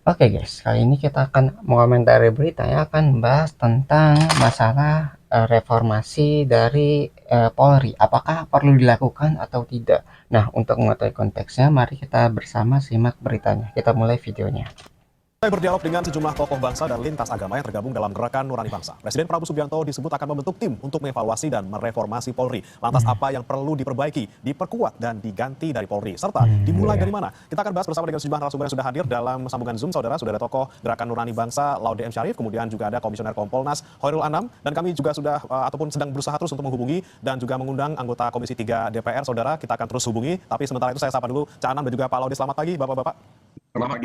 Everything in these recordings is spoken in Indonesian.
Oke guys, kali ini kita akan mengomentari berita yang akan membahas tentang masalah reformasi dari Polri. Apakah perlu dilakukan atau tidak? Nah, untuk mengetahui konteksnya, mari kita bersama simak beritanya. Kita mulai videonya. Saya berdialog dengan sejumlah tokoh bangsa dan lintas agama yang tergabung dalam Gerakan Nurani Bangsa. Presiden Prabowo Subianto disebut akan membentuk tim untuk mengevaluasi dan mereformasi Polri. Lantas apa yang perlu diperbaiki, diperkuat, dan diganti dari Polri? Serta dimulai dari mana? Kita akan bahas bersama dengan sejumlah narasumber yang sudah hadir dalam sambungan Zoom, saudara. Sudah ada tokoh Gerakan Nurani Bangsa, Laude M. Syarif, kemudian juga ada Komisioner Kompolnas, Hoirul Anam, dan kami juga sudah ataupun sedang berusaha terus untuk menghubungi dan juga mengundang anggota Komisi 3 DPR, saudara. Kita akan terus hubungi, tapi sementara itu saya sapa dulu Cak Anam dan juga Pak Laude. Selamat pagi, Bapak-Bapak. Selamat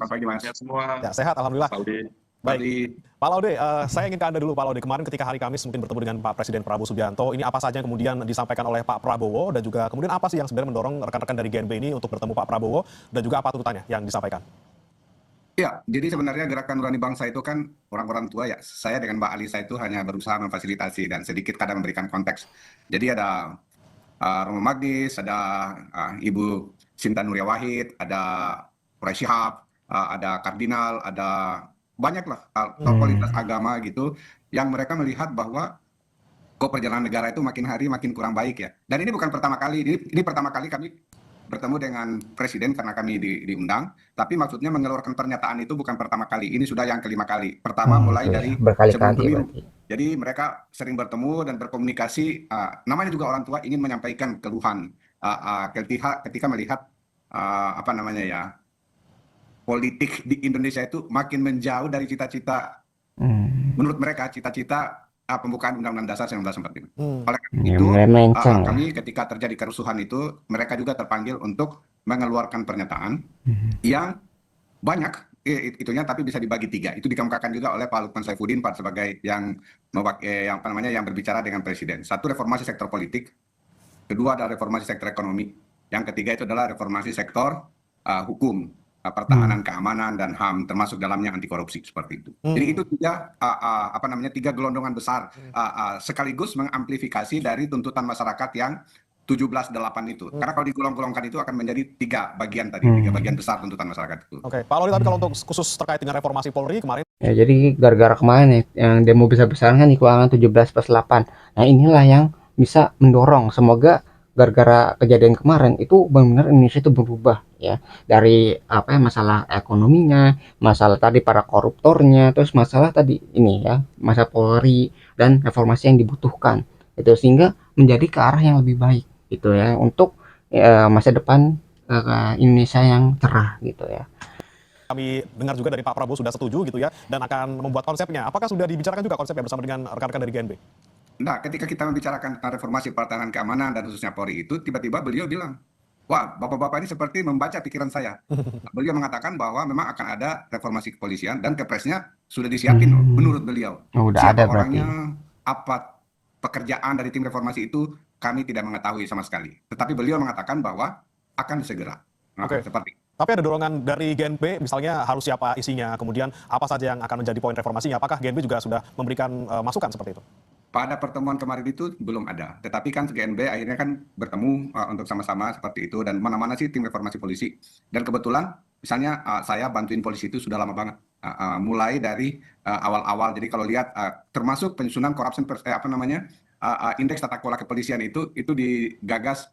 pagi Mas. Sehat semua. Ya, sehat, alhamdulillah. Pak Udi. Baik, Pak Laude, saya ingin ke Anda dulu Pak Laude. Kemarin ketika hari Kamis mungkin bertemu dengan Pak Presiden Prabowo Subianto, ini apa saja yang kemudian disampaikan oleh Pak Prabowo dan juga kemudian apa sih yang sebenarnya mendorong rekan-rekan dari GNB ini untuk bertemu Pak Prabowo dan juga apa tuntutannya yang disampaikan? Ya, jadi sebenarnya Gerakan Nurani Bangsa itu kan orang-orang tua ya. Saya dengan Mbak Alisa itu hanya berusaha memfasilitasi dan sedikit kadang memberikan konteks. Jadi ada Romo Magdis, ada Ibu Sinta Nuria Wahid, ada Quraish Shihab, ada Kardinal, ada banyaklah tokoh lintas agama gitu yang mereka melihat bahwa kok perjalanan negara itu makin hari makin kurang baik ya. Dan ini bukan pertama kali, ini pertama kali kami bertemu dengan Presiden karena kami diundang, tapi maksudnya mengeluarkan pernyataan itu bukan pertama kali, ini sudah yang kelima kali. Pertama mulai dari sebelum berkali-kali pemilu. berarti. Jadi mereka sering bertemu dan berkomunikasi, namanya juga orang tua ingin menyampaikan keluhan ketika melihat apa namanya ya, politik di Indonesia itu makin menjauh dari cita-cita, menurut mereka cita-cita pembukaan Undang-Undang Dasar 1945. Oleh karena itu, Menceng ya. kami ketika terjadi kerusuhan itu, mereka juga terpanggil untuk mengeluarkan pernyataan yang banyak itunya, tapi bisa dibagi tiga. Itu dikemukakan juga oleh Pak Lukman Saifuddin Pak sebagai yang yang berbicara dengan Presiden. Satu, reformasi sektor politik. Kedua, ada reformasi sektor ekonomi. Yang ketiga itu adalah reformasi sektor hukum, pertahanan, keamanan, dan HAM, termasuk dalamnya anti korupsi seperti itu. Jadi itu tiga gelondongan besar sekaligus mengamplifikasi dari tuntutan masyarakat yang 17-8 itu. Karena kalau digolong-golongkan itu akan menjadi tiga bagian tadi, tiga bagian besar tuntutan masyarakat itu. Oke, Pak Laude, tapi kalau untuk khusus terkait dengan reformasi Polri kemarin, Ya, jadi gara-gara kemarin ya, yang demo besar-besaran kan di Kuangan 17+8. Nah, inilah yang bisa mendorong. Semoga gara-gara kejadian kemarin itu benar-benar Indonesia itu berubah ya. Dari apa ya, masalah ekonominya, masalah tadi para koruptornya, terus masalah tadi ini ya, masa Polri dan reformasi yang dibutuhkan. Itu sehingga menjadi ke arah yang lebih baik gitu ya untuk masa depan Indonesia yang cerah gitu ya. kami dengar juga dari Pak Prabowo sudah setuju gitu ya, dan akan membuat konsepnya. Apakah sudah dibicarakan juga konsepnya bersama dengan rekan-rekan dari GNB? Nah, ketika kita membicarakan tentang reformasi pertahanan keamanan dan khususnya Polri itu, tiba-tiba beliau bilang, wah, bapak-bapak ini seperti membaca pikiran saya. Beliau mengatakan bahwa memang akan ada reformasi kepolisian dan kepresnya sudah disiapin menurut beliau. Udah Siapa ada berarti. orangnya, apa pekerjaan dari tim reformasi itu, kami tidak mengetahui sama sekali. Tetapi beliau mengatakan bahwa akan segera. Nah, Oke. seperti Tapi ada dorongan dari GNB, misalnya harus siapa isinya, kemudian apa saja yang akan menjadi poin reformasinya. Apakah GNB juga sudah memberikan masukan seperti itu? pada pertemuan kemarin itu belum ada. Tetapi kan GNB akhirnya kan bertemu untuk sama-sama seperti itu. Dan mana-mana sih tim reformasi polisi. Dan kebetulan misalnya saya bantuin polisi itu sudah lama banget. Mulai dari awal-awal. Jadi kalau lihat termasuk penyusunan corruption indeks tata kelola kepolisian itu digagas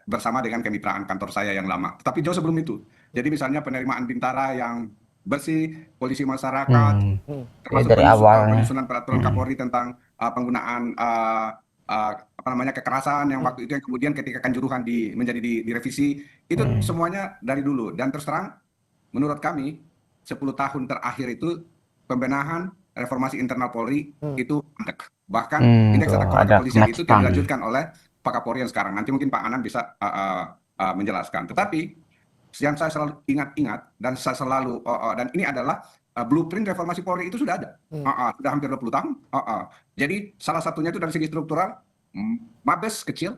bersama dengan kemitraan kantor saya yang lama. Tetapi jauh sebelum itu. Jadi misalnya penerimaan bintara yang bersih, polisi masyarakat, termasuk Dari awalnya. penyusunan peraturan Kapolri tentang penggunaan kekerasan yang waktu itu yang kemudian ketika Kanjuruhan menjadi direvisi, itu semuanya dari dulu. Dan terus terang menurut kami 10 tahun terakhir itu pembenahan reformasi internal Polri itu mandek. Bahkan indeks tata kelola kepolisian itu tidak dilanjutkan oleh Pak Kapolri yang sekarang. Nanti mungkin Pak Anam bisa menjelaskan. Tetapi yang saya selalu ingat-ingat dan saya selalu dan ini adalah blueprint reformasi Polri itu sudah ada. Sudah hampir 20 tahun. Jadi salah satunya itu dari segi struktural, Mabes kecil,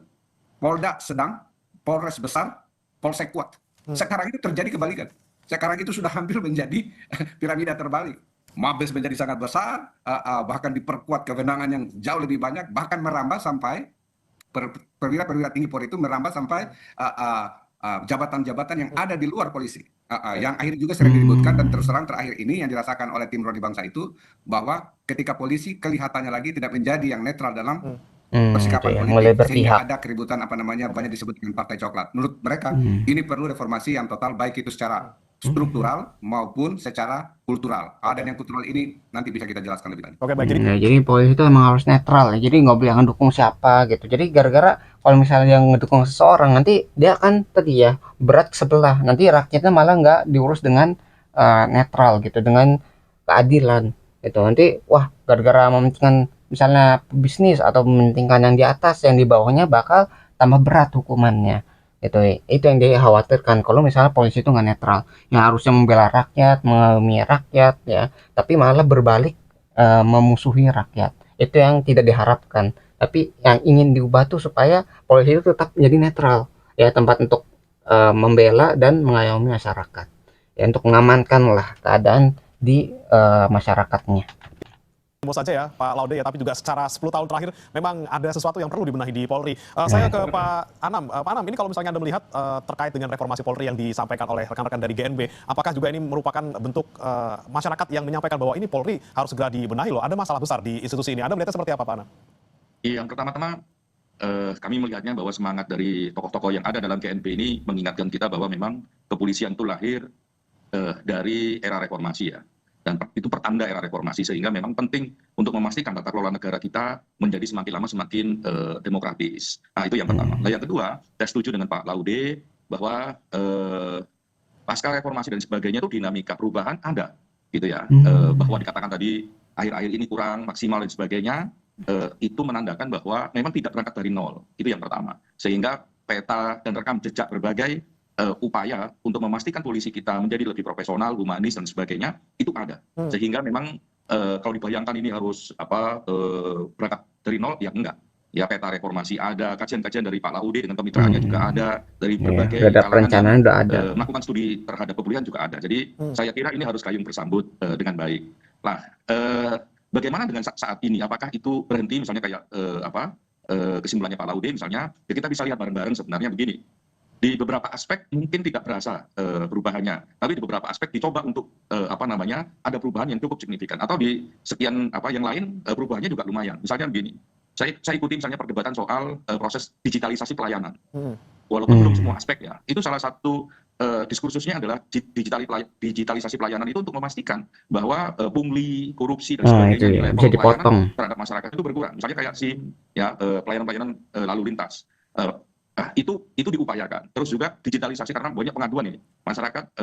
Polda sedang, Polres besar, Polsek kuat. Sekarang itu terjadi kebalikan. Sekarang itu sudah hampir menjadi piramida terbalik. Mabes menjadi sangat besar, bahkan diperkuat kewenangan yang jauh lebih banyak, bahkan merambah sampai perwira-perwira tinggi Polri itu merambah sampai jabatan-jabatan yang ada di luar polisi. Baik. yang akhirnya juga sering diributkan dan terus Hmm. terang terakhir ini yang dirasakan oleh tim Rodi Bangsa itu bahwa ketika polisi kelihatannya lagi tidak menjadi yang netral dalam Hmm. Itu persikapan ya, mulai politik sehingga berpihak. ada keributan apa namanya Oke. banyak disebut dengan partai coklat. Menurut mereka Hmm. ini perlu reformasi yang total baik itu secara Hmm. struktural maupun secara kultural. Dan Oke. yang kultural ini nanti bisa kita jelaskan lebih lanjut. Oke, baik. Jadi Ya, jadi polisi itu emang harus netral ya. Jadi nggak boleh ngedukung siapa gitu. Jadi gara-gara kalau misalnya yang ngedukung seseorang nanti dia akan tadi ya berat ke sebelah. Nanti rakyatnya malah nggak diurus dengan netral gitu, dengan keadilan gitu. Nanti wah gara-gara mementingkan misalnya bisnis atau mementingkan yang di atas, yang di bawahnya bakal tambah berat hukumannya. Itu yang dikhawatirkan kalau misalnya polisi itu nggak netral. Yang harusnya membela rakyat, memihak rakyat ya, tapi malah berbalik memusuhi rakyat. Itu yang tidak diharapkan. Tapi yang ingin diubah tuh supaya polisi itu tetap menjadi netral, ya tempat untuk membela dan mengayomi masyarakat, ya untuk mengamankan lah keadaan di masyarakatnya. tunggu saja ya Pak Laude ya, tapi juga secara 10 tahun terakhir memang ada sesuatu yang perlu dibenahi di Polri. Saya Nah, ke Pak Anam. Pak Anam, ini kalau misalnya Anda melihat terkait dengan reformasi Polri yang disampaikan oleh rekan-rekan dari GNB, apakah juga ini merupakan bentuk masyarakat yang menyampaikan bahwa ini Polri harus segera dibenahi loh, ada masalah besar di institusi ini. Anda melihatnya seperti apa Pak Anam? Yang pertama-tama kami melihatnya bahwa semangat dari tokoh-tokoh yang ada dalam GNP ini mengingatkan kita bahwa memang kepolisian itu lahir dari era reformasi ya. Dan itu pertanda era reformasi sehingga memang penting untuk memastikan tata kelola negara kita menjadi semakin lama semakin demokratis. Nah itu yang pertama. Nah yang kedua, saya setuju dengan Pak Laude bahwa pasca reformasi dan sebagainya itu dinamika perubahan ada gitu ya. Bahwa dikatakan tadi akhir-akhir ini kurang maksimal dan sebagainya, itu menandakan bahwa memang tidak berangkat dari nol. Itu yang pertama. Sehingga peta dan rekam jejak berbagai upaya untuk memastikan polisi kita menjadi lebih profesional, humanis dan sebagainya itu ada. Sehingga memang kalau dibayangkan ini harus berangkat dari nol, ya enggak. Ya peta reformasi ada, kajian-kajian dari Pak Laude dengan kemitraannya juga ada, dari Ya, berbagai udah ada kalangan yang perencanaan, udah ada. melakukan studi terhadap kepolisian juga ada. Jadi saya kira ini harus gayung bersambut dengan baik. Nah, bagaimana dengan saat ini? Apakah itu berhenti misalnya kayak kesimpulannya Pak Laude misalnya? Ya kita bisa lihat bareng-bareng sebenarnya begini. Di beberapa aspek mungkin tidak berasa perubahannya, tapi di beberapa aspek dicoba untuk ada perubahan yang cukup signifikan. Atau di sekian yang lain perubahannya juga lumayan. Misalnya begini, saya ikuti misalnya perdebatan soal proses digitalisasi pelayanan. Walaupun belum semua aspek ya, itu salah satu diskursusnya adalah digitalisasi pelayanan itu untuk memastikan bahwa pungli, korupsi dan Nah, itu sebagainya di ya bisa level pelayanan dipotong. terhadap masyarakat itu berkurang. Misalnya kayak SIM, ya pelayanan-pelayanan lalu lintas. Itu diupayakan. Terus juga digitalisasi karena banyak pengaduan ini. Masyarakat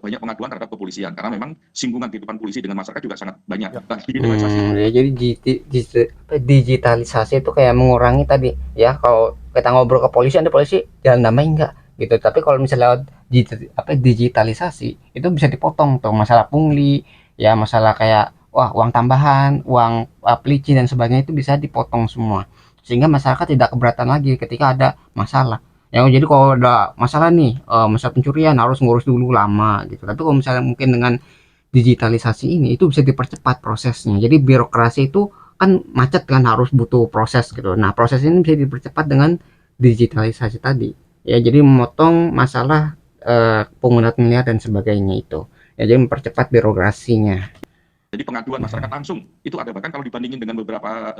banyak pengaduan terhadap kepolisian karena memang singgungan kehidupan polisi dengan masyarakat juga sangat banyak. Ya. Nah, digitalisasi Ya jadi digitalisasi itu kayak mengurangi tadi ya, kalau kita ngobrol ke polisi, ada polisi jalan damai enggak gitu, tapi kalau misalnya lewat digitalisasi itu bisa dipotong tuh masalah pungli ya, masalah kayak wah uang tambahan, uang pelicin dan sebagainya itu bisa dipotong semua, sehingga masyarakat tidak keberatan lagi ketika ada masalah ya. Jadi kalau ada masalah nih, masalah pencurian harus ngurus dulu lama gitu, tapi kalau misalnya mungkin dengan digitalisasi ini itu bisa dipercepat prosesnya. Jadi birokrasi itu kan macet kan, harus butuh proses gitu. Nah, proses ini bisa dipercepat dengan digitalisasi tadi. Ya, jadi memotong masalah pungutan liar dan sebagainya itu. Ya, jadi mempercepat birokrasinya. Jadi pengaduan masyarakat langsung itu ada, bahkan kalau dibandingin dengan beberapa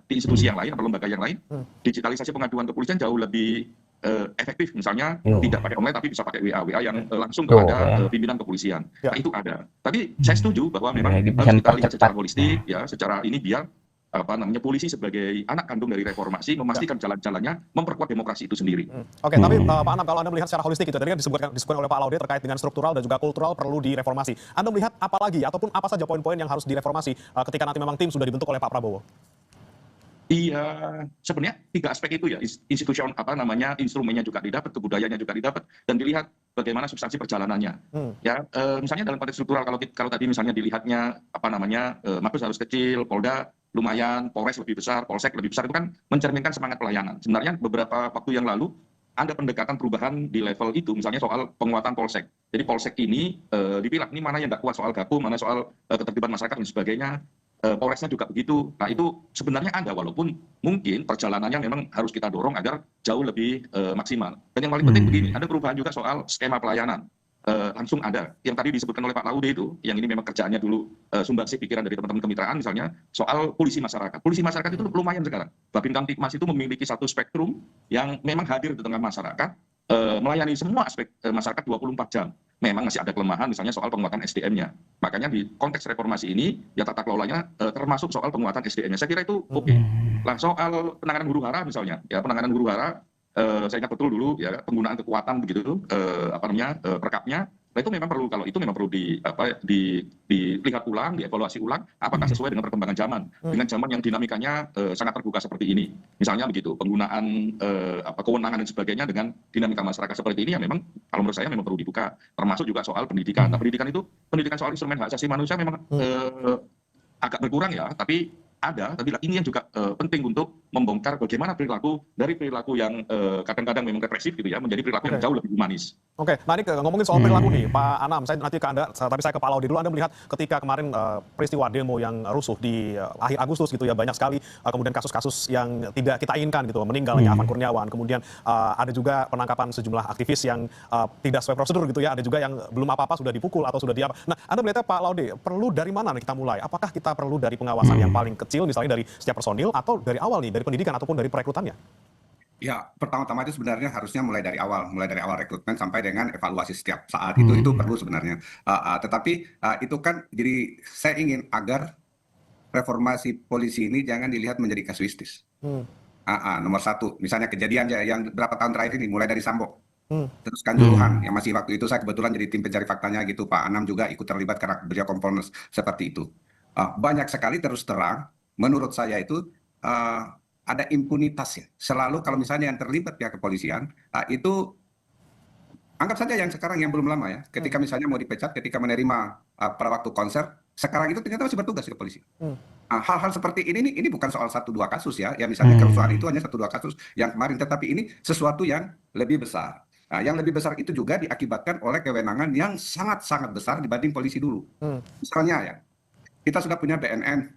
di institusi yang lain atau lembaga yang lain, digitalisasi pengaduan kepolisian jauh lebih efektif. Misalnya tidak pakai online tapi bisa pakai WA yang langsung kepada pimpinan kepolisian. Ya. Nah itu ada. Tapi saya setuju bahwa memang Jadi bisa harus kita lihat mempercepat. secara holistik ya, secara ini biar polisi sebagai anak kandung dari reformasi memastikan jalan-jalannya memperkuat demokrasi itu sendiri. Oke, tapi Pak Anam, kalau Anda melihat secara holistik itu, tadi kan disebutkan oleh Pak Laude terkait dengan struktural dan juga kultural perlu direformasi. Anda melihat apa lagi ataupun apa saja poin-poin yang harus direformasi ketika nanti memang tim sudah dibentuk oleh Pak Prabowo? Iya, sebenarnya 3 aspek itu ya, instrumennya juga didapat, kebudayaannya juga didapat, dan dilihat bagaimana substansi perjalanannya. Ya, misalnya dalam konteks struktural, kalau tadi misalnya dilihatnya Mabes harus kecil, Polda lumayan, Polres lebih besar, Polsek lebih besar, itu kan mencerminkan semangat pelayanan. Sebenarnya beberapa waktu yang lalu ada pendekatan perubahan di level itu, misalnya soal penguatan Polsek. Jadi Polsek ini dipilah, ini mana yang nggak kuat soal gakum, mana soal ketertiban masyarakat dan sebagainya. Polresnya juga begitu. Nah itu sebenarnya ada, walaupun mungkin perjalanannya memang harus kita dorong agar jauh lebih maksimal. Dan yang paling penting begini, ada perubahan juga soal skema pelayanan. langsung ada yang tadi disebutkan oleh Pak Laude itu, yang ini memang kerjaannya dulu sumbangsih pikiran dari teman-teman kemitraan, misalnya soal polisi masyarakat. Polisi masyarakat itu lumayan sekarang. Babin Kamtipmas itu memiliki satu spektrum yang memang hadir di tengah masyarakat, melayani semua aspek masyarakat 24 jam. Memang masih ada kelemahan misalnya soal penguatan SDM-nya. Makanya di konteks reformasi ini ya tata kelolanya termasuk soal penguatan SDM-nya. Saya kira itu oke. Lah soal penanganan huru-hara misalnya, ya penanganan huru-hara saya ingat betul dulu ya penggunaan kekuatan begitu perkapnya. Nah itu memang perlu, kalau itu memang perlu dilihat ulang, dievaluasi ulang apakah sesuai dengan perkembangan zaman, dengan zaman yang dinamikanya sangat terbuka seperti ini. Misalnya begitu, penggunaan kewenangan dan sebagainya dengan dinamika masyarakat seperti ini ya memang kalau menurut saya memang perlu dibuka. Termasuk juga soal pendidikan. Nah, pendidikan soal instrumen hak asasi manusia memang agak berkurang ya, tapi tapi ini yang juga penting untuk membongkar bagaimana perilaku yang kadang-kadang memang represif gitu ya, menjadi perilaku yang jauh lebih humanis. Oke, nah ini ngomongin soal perilaku nih, Pak Anam. Saya nanti ke Anda, tapi saya ke Pak Laude dulu. Anda melihat ketika kemarin peristiwa demo yang rusuh di akhir Agustus gitu ya, banyak sekali kemudian kasus-kasus yang tidak kita inginkan gitu, meninggalnya Afan Kurniawan, kemudian ada juga penangkapan sejumlah aktivis yang tidak sesuai prosedur gitu ya, ada juga yang belum apa-apa sudah dipukul atau sudah diapa. Nah, Anda melihatnya Pak Laude, perlu dari mana nih kita mulai? Apakah kita perlu dari pengawasan yang paling kecil, misalnya dari setiap personil, atau dari awal nih, dari pendidikan ataupun dari perekrutannya? Ya, pertama-tama itu sebenarnya harusnya mulai dari awal rekrutmen sampai dengan evaluasi setiap saat itu perlu sebenarnya. Tetapi itu kan jadi saya ingin agar reformasi polisi ini jangan dilihat menjadi kasuistis. Nomor satu, misalnya kejadian yang berapa tahun terakhir ini mulai dari Sambo, terus Kanjuruhan yang masih waktu itu saya kebetulan jadi tim pencari faktanya gitu, Pak Anam juga ikut terlibat karena beliau Kompolnas seperti itu. Banyak sekali terus terang, menurut saya itu ada impunitas ya. Selalu kalau misalnya yang terlibat pihak kepolisian itu anggap saja yang sekarang yang belum lama ya. Ketika misalnya mau dipecat, ketika menerima pada waktu konser, sekarang itu ternyata masih bertugas di kepolisian. Hal-hal seperti ini bukan soal 1-2 kasus ya. Ya misalnya kerusuhan itu hanya 1-2 kasus yang kemarin, tetapi ini sesuatu yang lebih besar. Yang lebih besar itu juga diakibatkan oleh kewenangan yang sangat-sangat besar dibanding polisi dulu. Misalnya ya, kita sudah punya BNN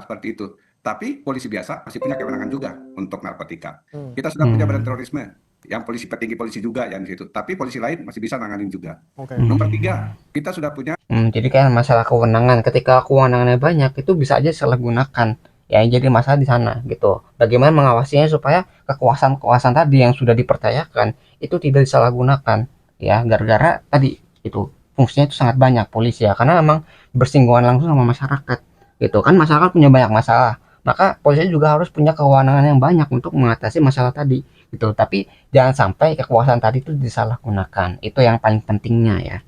seperti itu. Tapi polisi biasa masih punya kewenangan juga untuk narkotika. Kita sudah punya badan terorisme, yang petinggi polisi juga yang di situ. Tapi polisi lain masih bisa nanganin juga. Nomor 3, kita sudah punya. Jadi kan masalah kewenangan, ketika kewenangannya banyak itu bisa aja salah gunakan. Ya, jadi masalah di sana gitu. Bagaimana mengawasinya supaya kekuasaan tadi yang sudah dipercayakan itu tidak disalahgunakan. Ya, gara-gara tadi itu fungsinya itu sangat banyak polisi ya, karena memang bersinggungan langsung sama masyarakat. Gitu kan, masyarakat punya banyak masalah. Maka polisi juga harus punya kewenangan yang banyak untuk mengatasi masalah tadi gitu. Tapi jangan sampai kekuasaan tadi itu disalahgunakan. Itu yang paling pentingnya ya.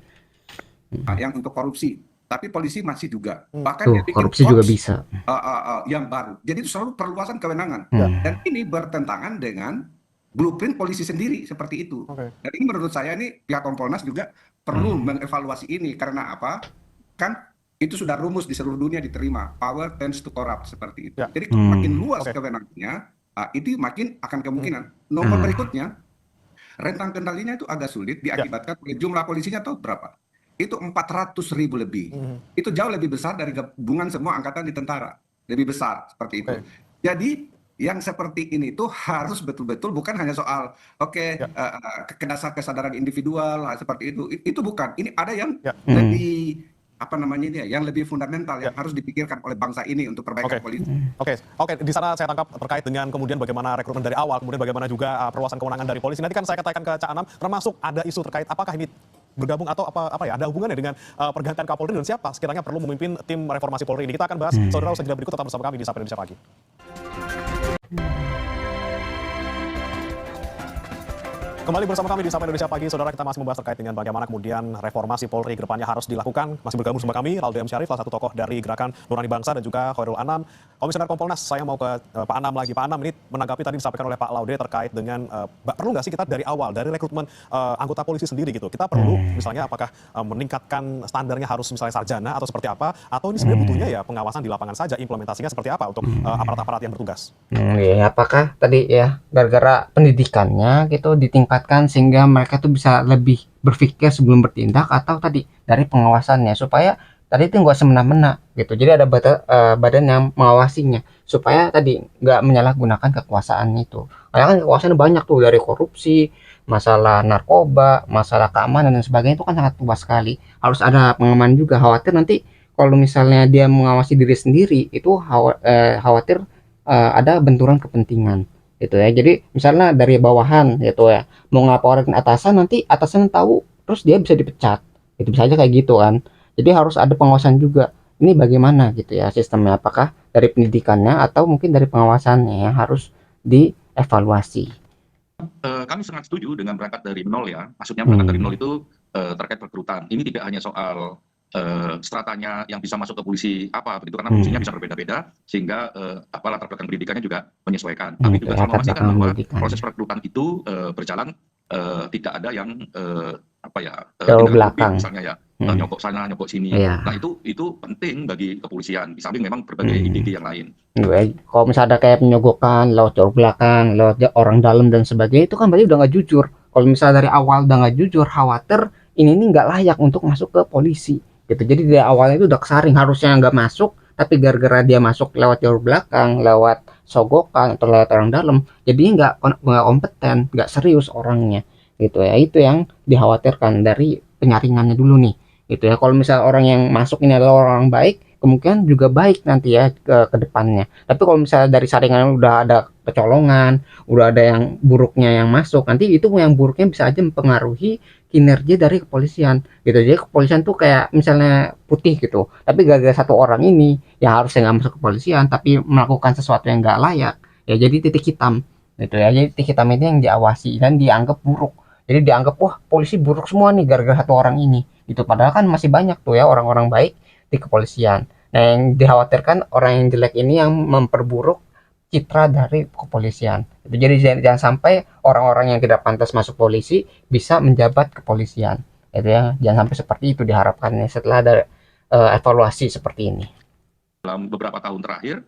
Yang untuk korupsi, tapi polisi masih juga bahkan Tuh, dia bikin korupsi juga bisa. yang baru. Jadi itu selalu perluasan kewenangan dan ini bertentangan dengan blueprint polisi sendiri seperti itu. Dan ini menurut saya ini pihak Kompolnas juga perlu mengevaluasi ini karena apa? Kan itu sudah rumus di seluruh dunia diterima, power tends to corrupt seperti itu. Jadi makin luas kewenangannya, itu makin akan kemungkinan. Nomor berikutnya, rentang kendalinya itu agak sulit diakibatkan oleh jumlah polisinya tahu berapa? Itu 400.000 lebih. Itu jauh lebih besar dari gabungan semua angkatan di tentara. Lebih besar seperti itu. Jadi yang seperti ini tuh harus betul-betul bukan hanya soal kesadaran individual seperti itu. Itu bukan. Ini ada yang lebih yang lebih fundamental yang harus dipikirkan oleh bangsa ini untuk perbaikan politik. Oke, di sana saya tangkap terkait dengan kemudian bagaimana rekrutmen dari awal, kemudian bagaimana juga perluasan kewenangan dari polisi. Nanti kan saya katakan ke Cak Anam, termasuk ada isu terkait apakah ini bergabung atau ada hubungannya dengan pergantian Kapolri dan siapa sekiranya perlu memimpin tim reformasi Polri ini. Kita akan bahas saudara usai jeda berikut, tetap bersama kami di Sapa Indonesia Pagi. Kembali bersama kami di Sapa Indonesia Pagi, saudara, kita masih membahas terkait dengan bagaimana kemudian reformasi Polri ke depannya harus dilakukan. Masih bergabung bersama kami, Laude M. Syarif, salah satu tokoh dari Gerakan Nurani Bangsa, dan juga Khairul Anam, Komisioner Kompolnas. Saya mau ke Pak Anam lagi. Pak Anam, ini menanggapi tadi disampaikan oleh Pak Laude terkait dengan perlu nggak sih kita dari awal, dari rekrutmen anggota polisi sendiri gitu, kita perlu misalnya apakah meningkatkan standarnya harus misalnya sarjana atau seperti apa, atau ini sebenarnya butuhnya ya pengawasan di lapangan saja, implementasinya seperti apa untuk aparat-aparat yang bertugas? Apakah tadi ya gara-gara pendidikannya gitu ditingkatkan sehingga mereka tuh bisa lebih berpikir sebelum bertindak, atau tadi dari pengawasannya supaya tadi itu nggak semena-mena gitu. Jadi ada badan yang mengawasinya supaya tadi nggak menyalahgunakan kekuasaannya itu. Karena kan kekuasaan banyak tuh, dari korupsi, masalah narkoba, masalah keamanan dan sebagainya itu kan sangat luas sekali. Harus ada pengaman juga. Khawatir nanti kalau misalnya dia mengawasi diri sendiri itu khawatir ada benturan kepentingan gitu ya. Jadi misalnya dari bawahan gitu ya, mau ngelaporin atasan, nanti atasan tahu terus dia bisa dipecat. Itu bisa aja kayak gitu kan. Jadi harus ada pengawasan juga. Ini bagaimana gitu ya sistemnya, apakah dari pendidikannya atau mungkin dari pengawasannya yang harus dievaluasi. Kami sangat setuju dengan berangkat dari nol ya. Maksudnya berangkat dari nol itu terkait perekrutan. Ini tidak hanya soal stratanya yang bisa masuk ke polisi apa begitu, karena polisinya bisa berbeda-beda sehingga apa latar belakang pendidikannya juga menyesuaikan. Tapi juga harus Latar memastikan belakang bahwa pendidikan. proses perekrutan itu berjalan tidak ada yang apa ya Jauh tindakan berlebih belakang. misalnya ya, nyogok sana nyogok sini. Iya. Nah itu penting bagi kepolisian di samping memang berbagai ide yang lain. Kalau misalnya ada kayak penyogokan lewat jalur belakang, lewat orang dalam dan sebagainya, itu kan berarti udah nggak jujur. Kalau misalnya dari awal udah nggak jujur, khawatir ini nih nggak layak untuk masuk ke polisi gitu. Jadi dari awalnya itu udah kesaring harusnya nggak masuk, tapi gara-gara dia masuk lewat jalur belakang, lewat sogokan atau lewat orang dalam, jadinya nggak kompeten, nggak serius orangnya gitu ya. Itu yang dikhawatirkan dari penyaringannya dulu nih gitu ya. Kalau misalnya orang yang masuk ini adalah orang baik, kemungkinan juga baik nanti ya ke depannya. Tapi kalau misalnya dari saringan udah ada kecolongan, udah ada yang buruknya yang masuk, nanti itu yang buruknya bisa aja mempengaruhi kinerja dari kepolisian gitu. Jadi kepolisian tuh kayak misalnya putih gitu, tapi gara-gara satu orang ini yang harusnya nggak masuk kepolisian tapi melakukan sesuatu yang nggak layak, ya jadi titik hitam gitu ya. Jadi titik hitam ini yang diawasi dan dianggap buruk. Jadi dianggap wah polisi buruk semua nih gara-gara satu orang ini gitu. Padahal kan masih banyak tuh ya orang-orang baik di kepolisian. Nah, yang dikhawatirkan orang yang jelek ini yang memperburuk citra dari kepolisian. Jadi jangan sampai orang-orang yang tidak pantas masuk polisi bisa menjabat kepolisian. Itu ya, jangan sampai seperti itu diharapkannya setelah ada evaluasi seperti ini. Dalam beberapa tahun terakhir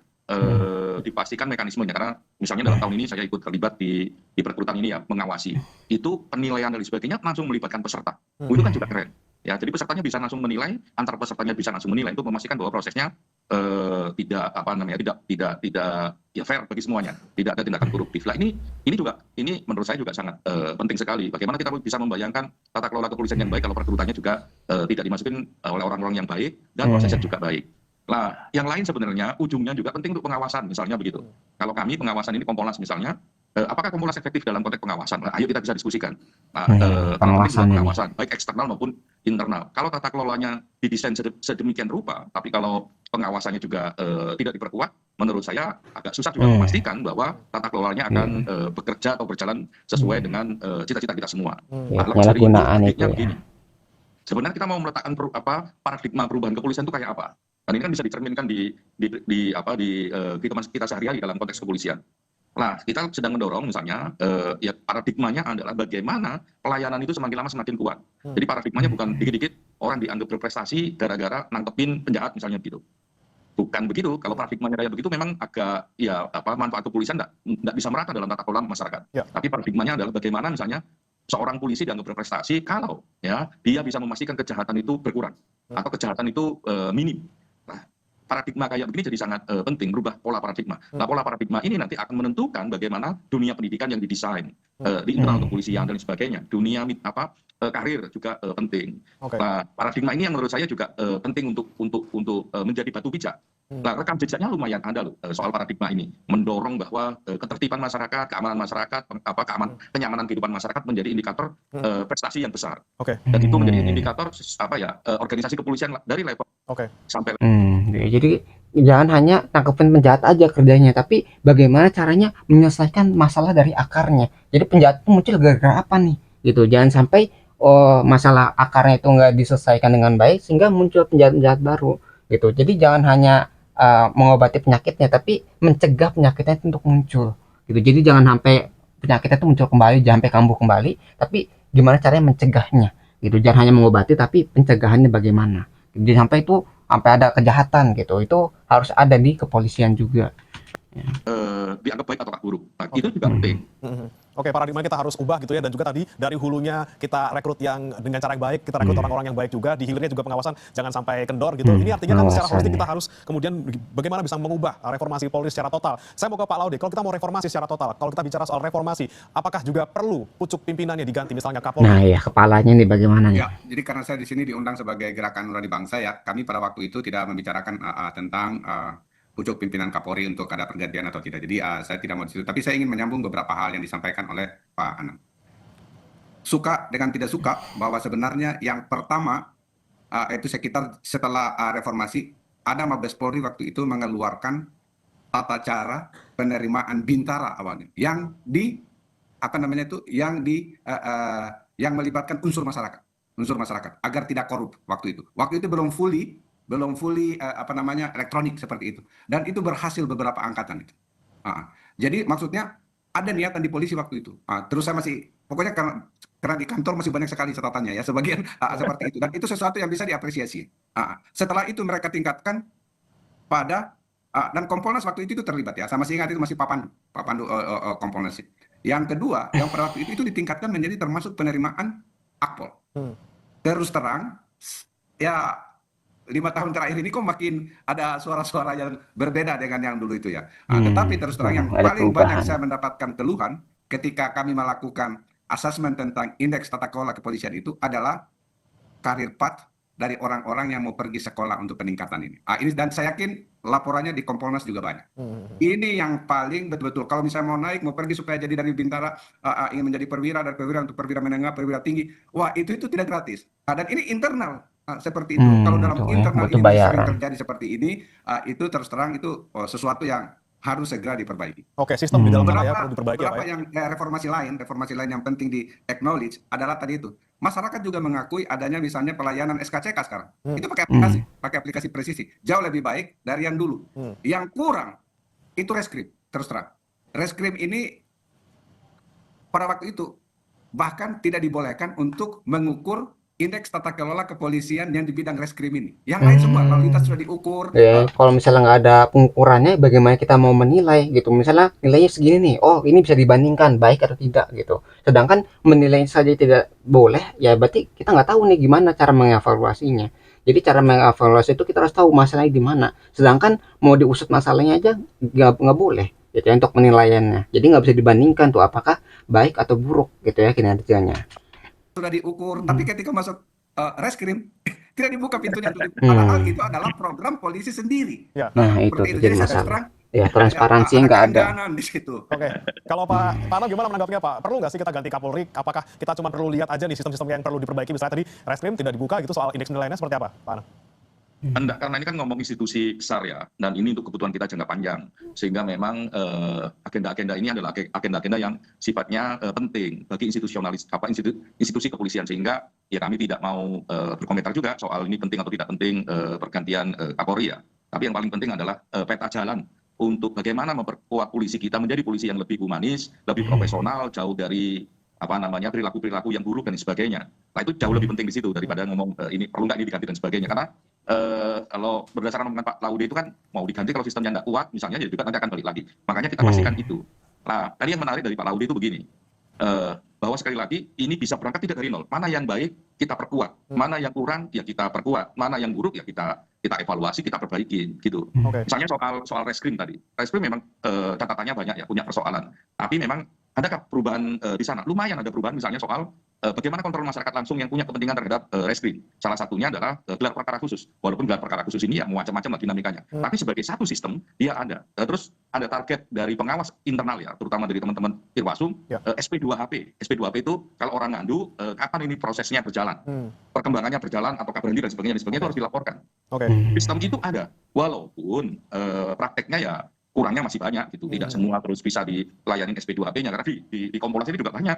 dipastikan mekanismenya, karena misalnya dalam tahun ini saya ikut terlibat di perekrutan ini ya, mengawasi itu penilaian dan sebagainya langsung melibatkan peserta. Itu kan juga keren ya, jadi pesertanya bisa langsung menilai, antar pesertanya bisa langsung menilai untuk memastikan bahwa prosesnya tidak apa namanya tidak ya fair bagi semuanya, tidak ada tindakan koruptif. Lah ini juga ini menurut saya juga sangat penting sekali. Bagaimana kita bisa membayangkan tata kelola kepolisian yang baik kalau perekrutannya juga tidak dimasukin oleh orang-orang yang baik dan prosesnya juga baik. Nah, yang lain sebenarnya ujungnya juga penting untuk pengawasan, misalnya begitu. Kalau kami pengawasan ini Kompolnas misalnya, apakah Kompolnas efektif dalam konteks pengawasan? Nah, ayo kita bisa diskusikan. Nah, Pengawasan ini. pengawasan, baik eksternal maupun internal. Kalau tata kelolanya didesain sedemikian rupa, tapi kalau pengawasannya juga tidak diperkuat, menurut saya agak susah juga memastikan bahwa tata kelolanya akan bekerja atau berjalan sesuai dengan cita-cita kita semua. Ya, Nah, lepas dari penyalahgunaan itu, itu ya. begini. Sebenarnya kita mau meletakkan paradigma perubahan kepolisian itu kayak apa? Dan ini kan bisa dicerminkan di kita sehari-hari dalam konteks kepolisian. Nah, kita sedang mendorong misalnya ya paradigmanya adalah bagaimana pelayanan itu semakin lama semakin kuat. Jadi paradigmanya bukan dikit-dikit orang dianggap berprestasi gara-gara nangkepin penjahat misalnya gitu. Bukan begitu. Kalau paradigmanya kayak begitu memang agak ya manfaat kepolisian nggak bisa merata dalam tata kelola masyarakat. Ya. Tapi paradigmanya adalah bagaimana misalnya seorang polisi dianggap berprestasi kalau ya dia bisa memastikan kejahatan itu berkurang atau kejahatan itu minim. Nah, paradigma kayak begini jadi sangat penting, berubah pola paradigma. Nah, pola paradigma ini nanti akan menentukan bagaimana dunia pendidikan yang didesain di internal kepolisian dan sebagainya. Dunia karir juga penting. Oke. Nah, paradigma ini yang menurut saya juga penting untuk menjadi batu bijak. Nah, rekam jejaknya lumayan ada loh soal paradigma ini, mendorong bahwa ketertiban masyarakat, keamanan masyarakat, kenyamanan kehidupan masyarakat menjadi indikator prestasi yang besar. Oke. Dan itu menjadi indikator organisasi kepolisian dari level Oke. sampai Jadi jangan hanya tangkepin penjahat aja kerjanya, tapi bagaimana caranya menyelesaikan masalah dari akarnya. Jadi penjahat itu muncul gara-gara apa nih? Gitu. Jangan sampai masalah akarnya itu nggak diselesaikan dengan baik sehingga muncul penjahat-penjahat baru. Gitu. Jadi jangan hanya mengobati penyakitnya, tapi mencegah penyakitnya itu untuk muncul. Gitu. Jadi jangan sampai penyakitnya itu muncul kembali, jangan sampai kambuh kembali, tapi gimana caranya mencegahnya. Gitu. Jangan hanya mengobati, tapi pencegahannya bagaimana. Jadi sampai ada kejahatan gitu, itu harus ada di kepolisian juga. dianggap baik atau buruk. Nah, itu juga penting. Oke, paradigma kita harus ubah gitu ya, dan juga tadi dari hulunya kita rekrut yang dengan cara yang baik, kita rekrut orang-orang yang baik juga, di hilirnya juga pengawasan jangan sampai kendor gitu. Ini artinya kan secara pengawasan holistik ya. kita harus kemudian bagaimana bisa mengubah reformasi Polri secara total. Saya mau ke Pak Laude, kalau kita mau reformasi secara total, kalau kita bicara soal reformasi, apakah juga perlu pucuk pimpinannya diganti misalnya Nah Kapolri? ya, kepalanya nih bagaimana nih? Ya, jadi karena saya di sini diundang sebagai Gerakan Nurani Bangsa ya, kami pada waktu itu tidak membicarakan tentang pucuk pimpinan Kapolri untuk ada pergantian atau tidak. Jadi saya tidak mau di situ, tapi saya ingin menyambung beberapa hal yang disampaikan oleh Pak Anam. Suka dengan tidak suka bahwa sebenarnya yang pertama itu sekitar setelah reformasi, ada Mabes Polri waktu itu mengeluarkan tata cara penerimaan bintara awalnya yang di apa namanya itu yang melibatkan unsur masyarakat agar tidak korup waktu itu belum fully apa namanya elektronik seperti itu, dan itu berhasil beberapa angkatan itu. Jadi maksudnya ada niatan di polisi waktu itu. Terus saya masih pokoknya karena di kantor masih banyak sekali catatannya ya sebagian seperti itu, dan itu sesuatu yang bisa diapresiasi. Setelah itu mereka tingkatkan pada dan Kompolnas waktu itu terlibat ya. Saya masih ingat itu masih Pak Pandu Kompolnas. Yang kedua, yang pada waktu itu ditingkatkan menjadi termasuk penerimaan akpol. Terus terang, ya 5 tahun terakhir ini kok makin ada suara-suara yang berbeda dengan yang dulu itu ya. Tetapi terus terang yang Ada paling banyak perubahan. saya mendapatkan keluhan ketika kami melakukan asesmen tentang indeks tata kelola kepolisian itu adalah karir path dari orang-orang yang mau pergi sekolah untuk peningkatan ini. Ini dan saya yakin laporannya di Kompolnas juga banyak. Ini yang paling betul-betul kalau misalnya mau naik, mau pergi supaya jadi dari bintara ingin menjadi perwira, dari perwira untuk perwira menengah, perwira tinggi. Wah, itu tidak gratis. Dan ini internal seperti itu. Kalau dalam Betul ya, internal butuh ini sering bayaran. terjadi seperti ini, itu terus terang itu sesuatu yang harus segera diperbaiki. Oke, sistem di dalam sana ya perlu diperbaiki ya Pak Beberapa ya. yang reformasi lain yang penting di acknowledge adalah tadi itu. Masyarakat juga mengakui adanya misalnya pelayanan SKCK sekarang. Itu pakai aplikasi presisi. Jauh lebih baik dari yang dulu. Yang kurang itu reskrim, terus terang. Reskrim ini pada waktu itu bahkan tidak dibolehkan untuk mengukur indeks tata kelola kepolisian yang di bidang reskrim ini. Yang lain semua lalu lintas sudah diukur. Ya, kalau misalnya nggak ada pengukurannya, bagaimana kita mau menilai gitu? Misalnya nilainya segini nih, oh ini bisa dibandingkan baik atau tidak gitu. Sedangkan menilai saja tidak boleh, ya berarti kita nggak tahu nih gimana cara mengevaluasinya. Jadi cara mengevaluasi itu kita harus tahu masalahnya di mana. Sedangkan mau diusut masalahnya aja nggak boleh gitu ya untuk penilaiannya. Jadi nggak bisa dibandingkan tuh apakah baik atau buruk gitu ya kinerjanya. Sudah diukur, tapi ketika masuk reskrim tidak dibuka pintunya untuk padahal itu adalah program polisi sendiri. Ya. Nah itu Seperti itu. tuh Jadi jadi saya terus masalah. terang Ya transparansinya nggak ada. keengganan di situ. Oke, kalau Pak Anam gimana menanggapinya Pak? Perlu nggak sih kita ganti Kapolri? Apakah kita cuma perlu lihat aja nih sistem-sistem yang perlu diperbaiki? Misalnya tadi reskrim tidak dibuka gitu, soal indeks penilaiannya seperti apa Pak Anam? Enggak, karena ini kan ngomong institusi besar ya, dan ini untuk kebutuhan kita jangka panjang, sehingga memang agenda-agenda ini adalah agenda-agenda yang sifatnya penting bagi institusi kepolisian, sehingga ya kami tidak mau berkomentar juga soal ini penting atau tidak penting pergantian Kapolri ya. Tapi yang paling penting adalah peta jalan untuk bagaimana memperkuat polisi kita menjadi polisi yang lebih humanis, lebih profesional, jauh dari perilaku-perilaku yang buruk dan sebagainya. Nah itu jauh lebih penting di situ daripada ngomong ini perlu nggak ini diganti dan sebagainya. Karena kalau berdasarkan omongan Pak Laude itu kan mau diganti kalau sistemnya nggak kuat misalnya, ya juga nanti akan balik lagi. Makanya kita pastikan itu. Nah tadi yang menarik dari Pak Laude itu begini, bahwa sekali lagi ini bisa berangkat tidak dari nol. Mana yang baik kita perkuat, mana yang kurang ya kita perkuat, mana yang buruk ya kita evaluasi, kita perbaiki gitu. Misalnya soal reskrim tadi, reskrim memang catatannya banyak ya, punya persoalan. Tapi memang adakah perubahan di sana? Lumayan ada perubahan, misalnya soal bagaimana kontrol masyarakat langsung yang punya kepentingan terhadap reskrim. Salah satunya adalah gelar perkara khusus. Walaupun gelar perkara khusus ini ya macam-macam lah dinamikanya. Tapi sebagai satu sistem dia ada. Terus ada target dari pengawas internal ya, terutama dari teman-teman Irwasum, SP2HP. SP2HP itu kalau orang ngandu, kapan ini prosesnya berjalan, perkembangannya berjalan, apakah berhenti dan sebagainya itu harus dilaporkan. Sistem itu ada, walaupun prakteknya ya kurangnya masih banyak gitu. Tidak semua terus bisa dilayani SP2HP-nya, karena di Kompolnas ini juga banyak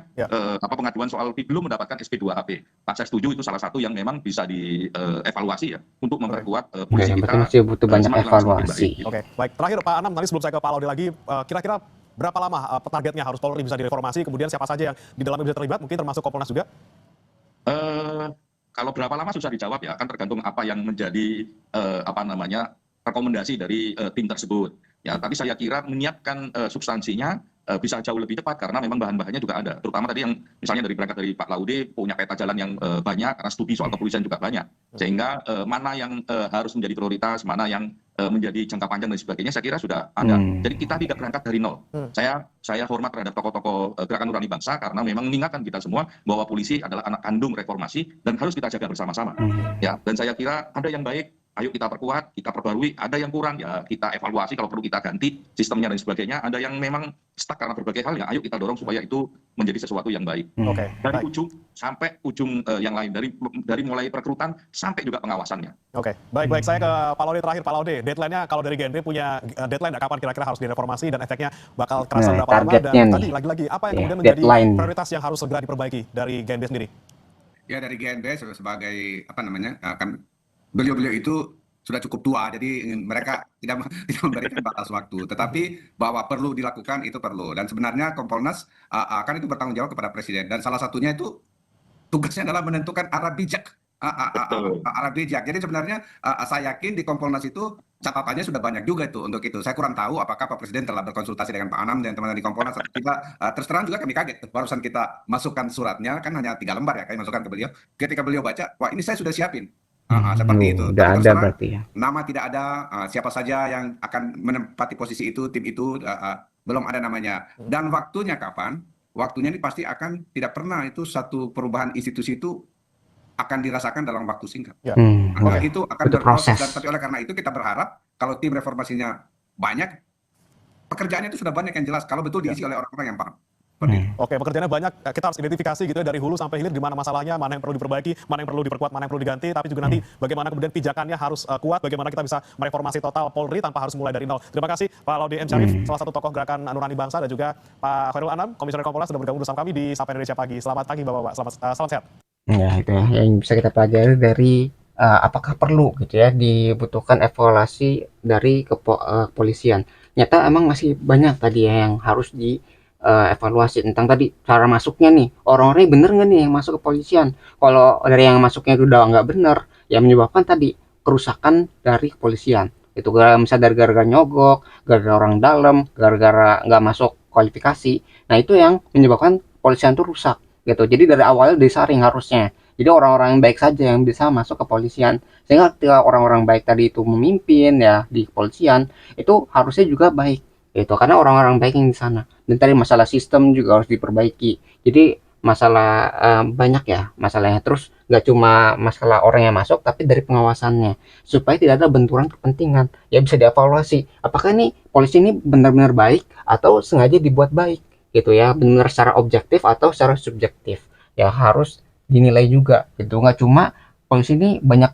pengaduan soal belum mendapatkan SP2HP. Nah, saya setuju itu salah satu yang memang bisa dievaluasi ya untuk memperkuat polisi kita. Masih butuh banyak semakin lama semakin evaluasi. baik. Oke, baik. Terakhir Pak Anam, nanti sebelum saya ke Pak Laude lagi, kira-kira berapa lama targetnya harus Polri bisa direformasi? Kemudian siapa saja yang di dalamnya bisa terlibat? Mungkin termasuk Kompolnas juga? Kalau berapa lama susah dijawab ya, akan tergantung apa yang menjadi rekomendasi dari tim tersebut. Ya, tapi saya kira menyiapkan substansinya bisa jauh lebih cepat karena memang bahan-bahannya juga ada. Terutama tadi yang misalnya berangkat dari Pak Laude punya peta jalan yang banyak karena studi soal kepolisian juga banyak. Sehingga mana yang harus menjadi prioritas, mana yang menjadi jangka panjang dan sebagainya saya kira sudah ada. Jadi kita tidak berangkat dari nol. Saya hormat terhadap tokoh-tokoh Gerakan Nurani Bangsa karena memang mengingatkan kita semua bahwa polisi adalah anak kandung reformasi dan harus kita jaga bersama-sama. Ya, dan saya kira ada yang baik, ayo kita perkuat, kita perbarui, ada yang kurang ya kita evaluasi kalau perlu kita ganti sistemnya dan sebagainya. Ada yang memang stuck karena berbagai hal ya ayo kita dorong supaya itu menjadi sesuatu yang baik. Oke, Dari baik. ujung sampai ujung yang lain, dari mulai perekrutan sampai juga pengawasannya. Oke, baik. Saya ke Pak Laude terakhir. Pak Laude, deadline-nya kalau dari GNP punya deadline nggak kapan kira-kira harus direformasi dan efeknya bakal terasa berapa lama? Dan targetnya tadi nih. lagi-lagi apa yang Ya, kemudian menjadi deadline. prioritas yang harus segera diperbaiki dari GNP sendiri? Ya dari GNB sebagai apa namanya kan beliau-beliau itu sudah cukup tua, jadi mereka tidak memberikan batas waktu. Tetapi bahwa perlu dilakukan itu perlu. Dan sebenarnya Kompolnas akan itu bertanggung jawab kepada Presiden. Dan salah satunya itu tugasnya adalah menentukan arah bijak. Betul. Arah bijak. Jadi sebenarnya saya yakin di Kompolnas itu catatannya sudah banyak juga itu untuk itu. Saya kurang tahu apakah Pak Presiden telah berkonsultasi dengan Pak Anam dan teman-teman di Kompolnas. Kita terus terang juga kami kaget. Barusan kita masukkan suratnya kan hanya 3 lembar ya kami masukkan ke beliau. Ketika beliau baca, wah ini saya sudah siapin. Seperti itu. Udah Tapi terus ada terang, berarti ya. nama tidak ada, siapa saja yang akan menempati posisi itu, tim itu belum ada namanya. Dan waktunya kapan? Waktunya ini pasti akan tidak pernah itu satu perubahan institusi itu akan dirasakan dalam waktu singkat. Ya. Maka itu akan Itu berproses. proses. Dan tapi oleh karena itu kita berharap kalau tim reformasinya banyak, pekerjaannya itu sudah banyak yang jelas. Kalau betul diisi oleh orang-orang yang paham. Seperti itu. Oke, pekerjaannya banyak. Kita harus identifikasi gitu ya dari hulu sampai hilir di mana masalahnya, mana yang perlu diperbaiki, mana yang perlu diperkuat, mana yang perlu diganti. Tapi juga nanti bagaimana kemudian pijakannya harus kuat, bagaimana kita bisa mereformasi total Polri tanpa harus mulai dari nol. Terima kasih Pak Laude M. Syarif, salah satu tokoh Gerakan Nurani Bangsa, dan juga Pak Khairul Anam, Komisioner Kompolnas sudah bergabung bersama kami di Sapa Indonesia Pagi. Selamat pagi Bapak-Bapak, salam sehat. Ya itu ya yang bisa kita pelajari dari apakah perlu gitu ya dibutuhkan evaluasi dari kepolisian. Nyata emang masih banyak tadi ya yang harus di evaluasi tentang tadi cara masuknya nih, orang-orangnya bener nggak nih yang masuk kepolisian. Kalau dari yang masuknya itu udah nggak bener ya menyebabkan tadi kerusakan dari kepolisian itu misalnya dari gara-gara nyogok, gara-gara orang dalam, gara-gara nggak masuk kualifikasi. Nah itu yang menyebabkan kepolisian itu rusak gitu. Jadi dari awalnya disaring harusnya. Jadi orang-orang yang baik saja yang bisa masuk ke kepolisian. Sehingga ketika orang-orang baik tadi itu memimpin ya di kepolisian, itu harusnya juga baik. Gitu. Karena orang-orang baik yang di sana. Dan tadi masalah sistem juga harus diperbaiki. Jadi masalah banyak ya masalahnya. Terus nggak cuma masalah orang yang masuk, tapi dari pengawasannya. Supaya tidak ada benturan kepentingan. Ya bisa dievaluasi. Apakah nih polisi ini benar-benar baik atau sengaja dibuat baik? Gitu ya, benar secara objektif atau secara subjektif. Ya harus dinilai juga. Gitu. Nggak cuma polisi ini banyak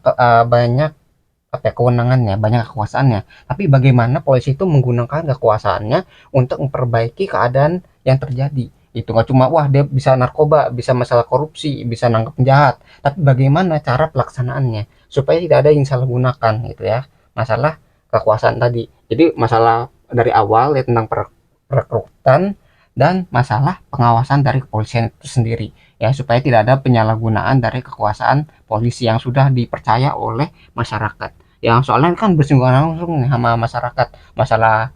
apa ya, kewenangannya, banyak kekuasaannya. Tapi bagaimana polisi itu menggunakan kekuasaannya untuk memperbaiki keadaan yang terjadi. Itu nggak cuma wah dia bisa narkoba, bisa masalah korupsi, bisa nangkep penjahat. Tapi bagaimana cara pelaksanaannya supaya tidak ada yang salah gunakan gitu ya. Masalah kekuasaan tadi. Jadi masalah dari awal ya tentang perekrutan dan masalah pengawasan dari kepolisian itu sendiri ya supaya tidak ada penyalahgunaan dari kekuasaan polisi yang sudah dipercaya oleh masyarakat. Yang soalnya kan bersinggungan langsung sama masyarakat, masalah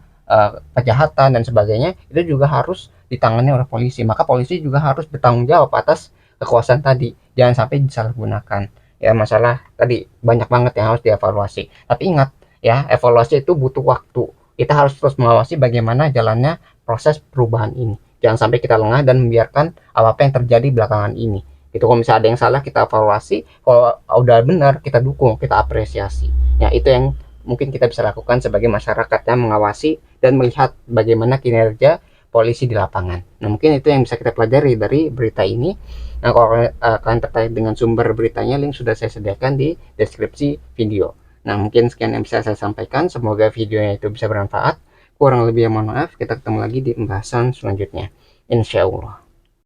kejahatan dan sebagainya itu juga harus ditangani oleh polisi. Maka polisi juga harus bertanggung jawab atas kekuasaan tadi. Jangan sampai disalahgunakan. Ya masalah tadi banyak banget yang harus dievaluasi. Tapi ingat ya, evaluasi itu butuh waktu. Kita harus terus mengawasi bagaimana jalannya proses perubahan ini. Jangan sampai kita lengah dan membiarkan apa-apa yang terjadi belakangan ini. Itu kalau misalnya ada yang salah kita evaluasi, kalau udah benar kita dukung, kita apresiasi. Ya itu yang mungkin kita bisa lakukan sebagai masyarakat yang mengawasi dan melihat bagaimana kinerja polisi di lapangan. Nah mungkin itu yang bisa kita pelajari dari berita ini. Nah kalau kalian tertarik dengan sumber beritanya, link sudah saya sediakan di deskripsi video. Nah mungkin sekian yang bisa saya sampaikan, semoga videonya itu bisa bermanfaat. Kurang lebih mohon maaf, kita ketemu lagi di pembahasan selanjutnya, insya Allah.